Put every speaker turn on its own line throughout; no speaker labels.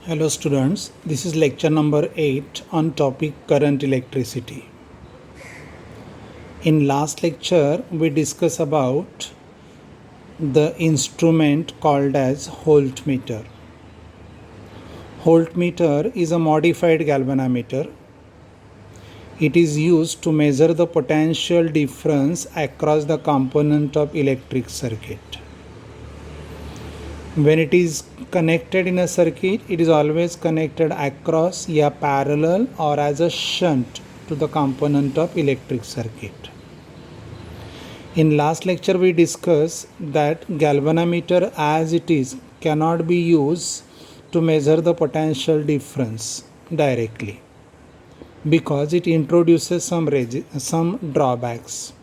Hello students, this is lecture number 8 on topic current electricity. In last lecture we discussed about the instrument called as voltmeter. Voltmeter is a modified galvanometer. It is used to measure the potential difference across the component of electric circuit. When it is connected in a circuit, it is always connected across a parallel or as a shunt to the component of electric circuit. In last lecture we discussed that galvanometer as it is cannot be used to measure the potential difference directly because it introduces some drawbacks.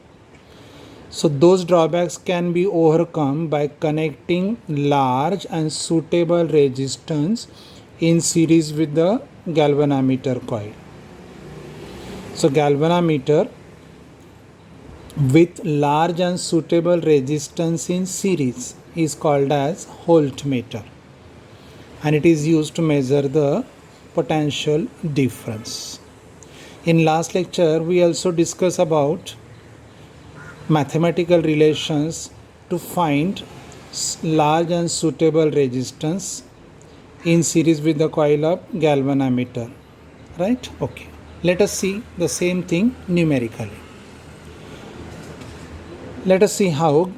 So those drawbacks can be overcome by connecting large and suitable resistance in series with the galvanometer coil. So galvanometer with large and suitable resistance in series is called as voltmeter, and it is used to measure the potential difference. In last lecture we also discussed about mathematical relations to find large and suitable resistance in series with the coil of galvanometer, right? Okay, let us see the same thing numerically. Let us see how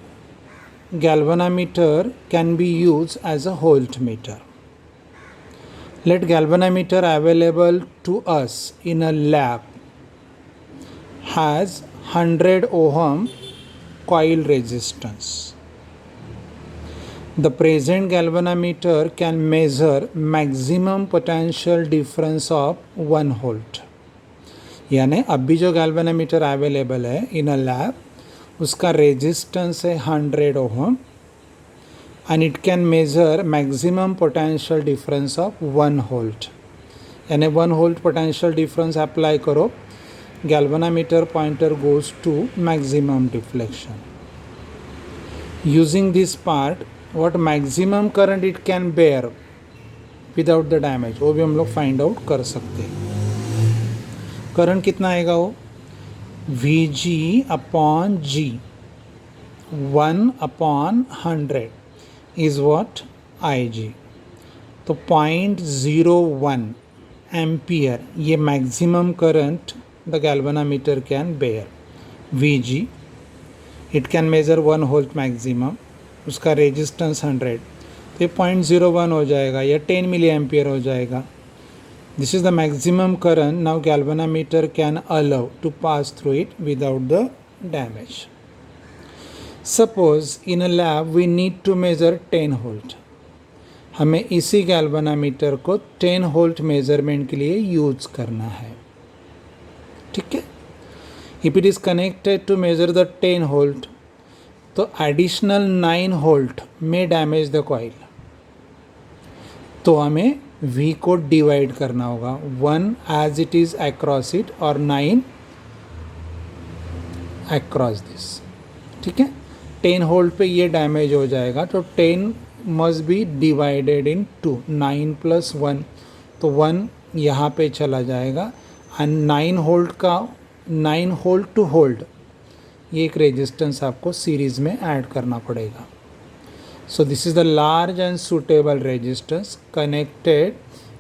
galvanometer can be used as a voltmeter. Let galvanometer available to us in a lab has 100 ohm coil resistance. The present galvanometer can measure maximum potential difference of 1 volt. यानी अभी जो galvanometer available है इन a lab उसका resistance है 100 ohm and it can measure maximum potential difference of 1 volt. यानी 1 volt potential difference apply करो, galvanometer pointer goes to maximum deflection. Using this part, what maximum current it can bear without the damage वो भी हम लोग find out कर सकते हैं. Current कितना आएगा वो Vg upon G 1/100 is what Ig. तो 0.01 एम्पियर ये maximum current the galvanometer can bear. Vg it can measure 1 volt maximum, उसका रेजिस्टेंस 100 तो ये 0.01 हो जाएगा या 10 मिली एम्पियर हो जाएगा. This is the maximum current now galvanometer can allow to pass through it without the damage. Suppose in a lab we need to measure 10 volt. हमें इसी galvanometer को 10 volt measurement के लिए यूज करना है. ठीक है. If it is connected to measure the 10 volt तो additional 9 volt may damage the coil. तो हमें V को डिवाइड करना होगा 1 as it is across it और 9 across this. ठीक है. 10 volt पे ये डैमेज हो जाएगा तो 10 must be divided in 2. 9 plus 1 तो 1 यहाँ पे चला जाएगा and 9 volt का 9 volt to hold ये एक रेजिस्टेंस आपको सीरीज में ऐड करना पड़ेगा. So this is the large and suitable resistance connected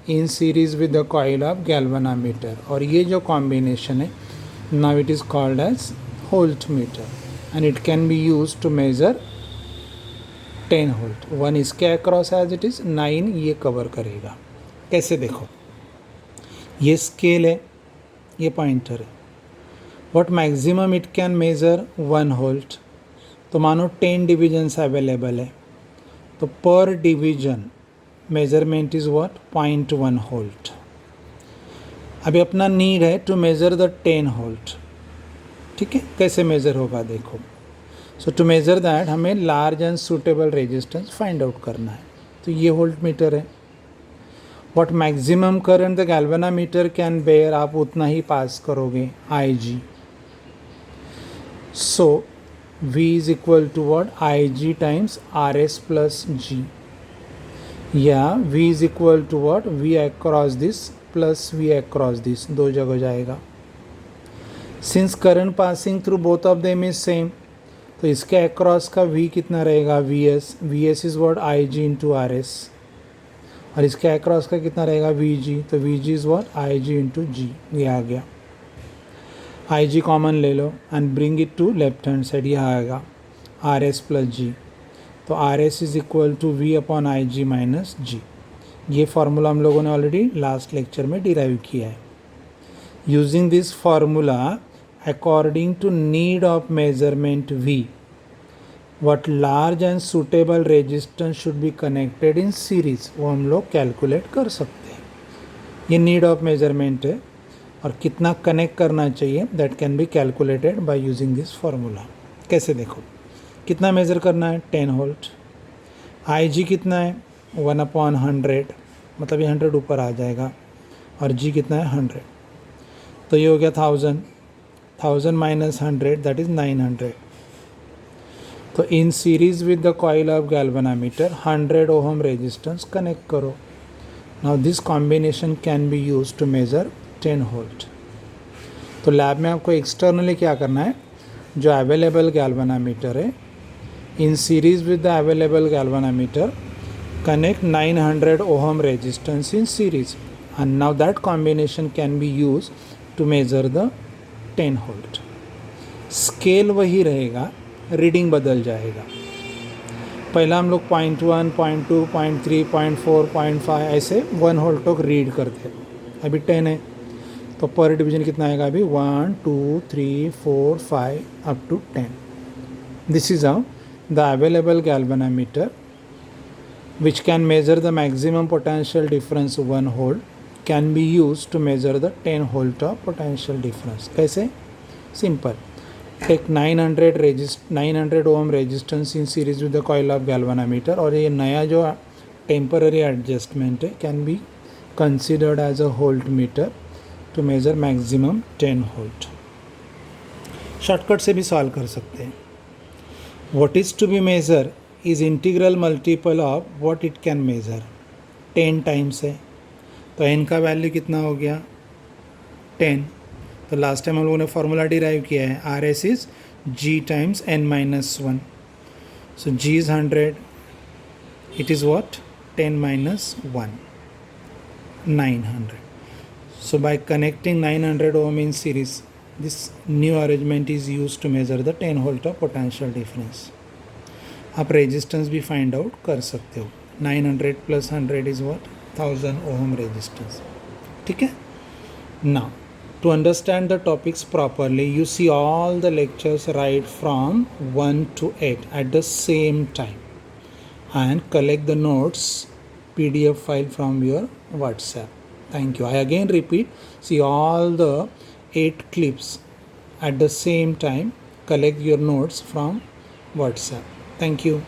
in series with the coil of galvanometer और ये जो combination है now it is called as voltmeter and it can be used to measure 10 volt. 1 इसके across as it is 9 ये cover करेगा. कैसे देखो ये स्केल है ये पॉइंटर है. what maximum it can measure 1 volt तो मानो 10 डिविजन्स अवेलेबल है तो पर division measurement is what 0.1 volt. अभी अपना नीड है टू मेजर द 10 वोल्ट. ठीक है. कैसे मेजर होगा देखो. सो टू मेजर दैट हमें large and suitable resistance find out करना है. तो ये वोल्ट मीटर है. What maximum current the galvanometer can bear आप उतना ही पास करोगे Ig. So V is equal to what Ig times Rs plus G. या v is equal to what, v across this plus v across this, दो जगह जाएगा. Since current passing through both of them is same, तो इसके across का v कितना रहेगा, vs is what I G into R S, और इसके अक्रॉस का कितना रहेगा vg, तो vg is what I G into G. ये आ गया. आई जी कॉमन ले लो and bring it to left hand side, यह आएगा आर एस प्लस जी. तो R S is equal to V upon I G minus G. ये formula हम लोगों ने ऑलरेडी लास्ट लेक्चर में डिराइव किया है. Using this formula according to need of measurement V, what large and suitable resistance should be connected in series, वो हम लोग कैलकुलेट कर सकते हैं. ये नीड ऑफ मेजरमेंट है, और कितना कनेक्ट करना चाहिए that can be calculated by using this formula. कैसे देखो, कितना मेज़र करना है, 10 वोल्ट. आई जी कितना है, 1/100, मतलब ये 100 ऊपर आ जाएगा, और जी कितना है 100, तो ये हो गया 1000 माइनस 100 दैट इज़ 900. तो in series with the coil of galvanometer 100 ohm resistance connect करो. Now this combination can be use to measure 10 volt. तो लैब में आपको एक्सटर्नली क्या करना है, जो अवेलेबल गैल्वेनोमीटर है, इन series with the available galvanometer connect 900 ohm resistance in series, and now that combination can be used to measure the 10 volt. Scale वही रहेगा, रीडिंग बदल जाएगा. पहला हम लोग 0.1, 0.2, 0.3, 0.4, 0.5 ऐसे 1 वोल्ट तक रीड करते हैं. अभी 10 है, तो पर डिवीजन कितना आएगा, अभी 1, 2, 3, 4, 5 up to 10. This is how the available galvanometer which can measure the maximum potential difference 1 volt can be used to measure the 10 volt of potential difference. कैसे, simple, take 900 ohm resistance in series with the coil of galvanometer, और ये नया जो temporary adjustment है can be considered as a voltmeter to measure maximum 10 volt. Shortcut से भी solve कर सकते हैं. what is to be measured is integral multiple of what it can measure. 10 times है, तो n का वैल्यू कितना हो गया, 10. तो लास्ट टाइम हम लोगों ने फार्मूला डिराइव किया है, are S is g times n minus 1. So g is 100, it is what, 10 minus 1, 900. So by connecting 900 ohm in series, this new arrangement is used to measure the 10 volt of potential difference. आप resistance भी find out कर सकते हो. 900 plus 100 is what, 1000 ohm resistance. ठीक है. Now to understand the topics properly, you see all the lectures right from 1 to 8 at the same time and collect the notes PDF file from your WhatsApp. Thank you. I again repeat, see all the 8 clips at the same time, collect your notes from WhatsApp. Thank you.